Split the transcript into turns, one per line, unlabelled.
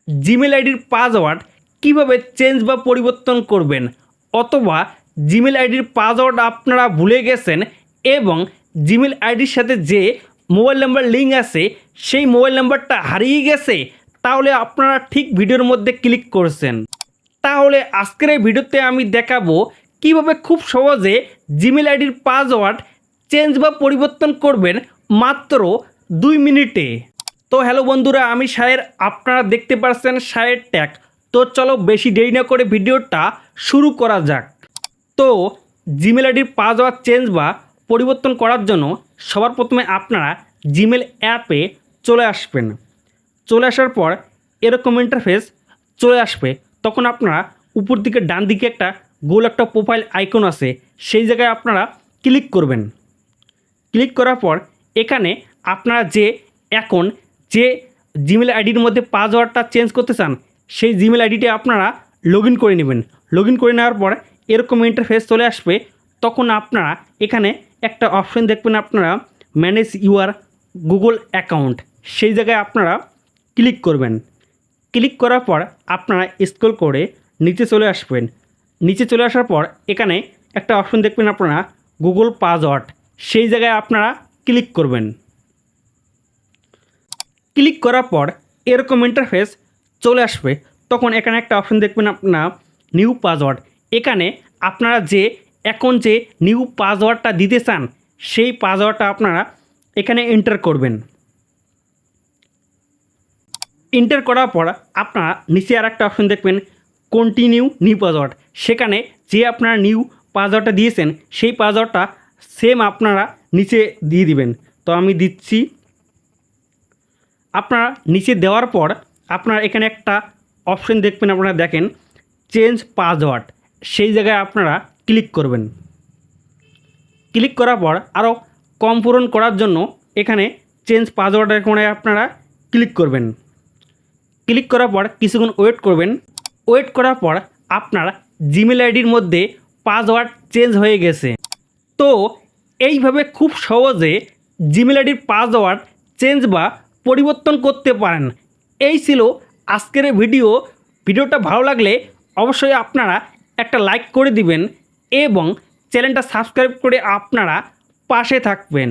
Gmail আইডির password কিভাবে change বা পরিবর্তন করবেন, অথবা জিমেল আইডির পাসওয়ার্ড আপনারা ভুলে গেছেন এবং জিমেল আইডির সাথে যে মোবাইল নাম্বার লিঙ্ক আছে সেই মোবাইল নাম্বারটা হারিয়ে গেছে, তাহলে আপনারা ঠিক ভিডিওর মধ্যে ক্লিক করছেন। তাহলে আজকের এই ভিডিওতে আমি দেখাবো কিভাবে খুব সহজে জিমেল আইডির পাসওয়ার্ড চেঞ্জ বা পরিবর্তন করবেন মাত্র 2 মিনিটে। তো হ্যালো বন্ধুরা, আমি শায়ের, আপনারা দেখতে পাচ্ছেন শায়ের ট্যাগ। তো চলো বেশি দেরি না করে ভিডিওটা শুরু করা যাক। তো জিমেল আইডির পাসওয়ার্ড চেঞ্জ বা পরিবর্তন করার জন্য সবার প্রথমে আপনারা জিমেল অ্যাপে চলে আসবেন। চলে আসার পর এরকম ইন্টারফেস চলে আসবে। তখন আপনারা উপর দিকে ডান দিকে একটা গোল একটা প্রোফাইল আইকন আছে, সেই জায়গায় আপনারা ক্লিক করবেন। ক্লিক করার পর এখানে আপনারা এখন যে জিমেল আইডির মধ্যে পাসওয়ার্ডটা চেঞ্জ করতে চান সেই জিমেল আইডিটা আপনারা লগ ইন করে নেবেন। লগ ইন করে নেওয়ার পর এরকম ইন্টারফেস চলে আসবে। তখন আপনারা এখানে একটা অপশন দেখবেন, আপনারা ম্যানেজ ইউর গুগল অ্যাকাউন্ট, সেই জায়গায় আপনারা ক্লিক করবেন। ক্লিক করার পর আপনারা স্ক্রল করে নিচে চলে আসবেন। নিচে চলে আসার পর এখানে একটা অপশন দেখবেন আপনারা গুগল পাসওয়ার্ড, সেই জায়গায় আপনারা ক্লিক করবেন। ক্লিক করার পর এরকম ইন্টারফেস চলে আসবে। তখন এখানে একটা অপশন দেখবেন আপনারা নিউ পাসওয়ার্ড। এখানে আপনারা এখন যে নিউ পাসওয়ার্ডটা দিতে চান সেই পাসওয়ার্ডটা আপনারা এখানে এন্টার করবেন। এন্টার করার পর আপনারা নিচে আর একটা অপশন দেখবেন কন্টিনিউ নিউ পাসওয়ার্ড। সেখানে আপনারা নিউ পাসওয়ার্ডটা দিয়েছেন সেই পাসওয়ার্ডটা সেম আপনারা নিচে দিয়ে দিবেন। তো আমি দিচ্ছি। আপনারা নিচে দেওয়ার পর আপনারা এখানে একটা অপশন দেখবেন, আপনারা দেখেন চেঞ্জ পাসওয়ার্ড, সেই জায়গায় আপনারা ক্লিক করবেন। ক্লিক করার পর আরও কম পূরণ করার জন্য এখানে চেঞ্জ পাসওয়ার্ড এখানে আপনারা ক্লিক করবেন। ক্লিক করার পর কিছুক্ষণ ওয়েট করবেন। ওয়েট করার পর আপনার জিমেল আইডির মধ্যে পাসওয়ার্ড চেঞ্জ হয়ে গেছে। তো এইভাবে খুব সহজে জিমেল আইডির পাসওয়ার্ড চেঞ্জ বা পরিবর্তন করতে পারেন। এই ছিল আজকের ভিডিওটা ভালো লাগলে অবশ্যই আপনারা একটা লাইক করে দিবেন এবং চ্যানেলটা সাবস্ক্রাইব করে আপনারা পাশে থাকবেন।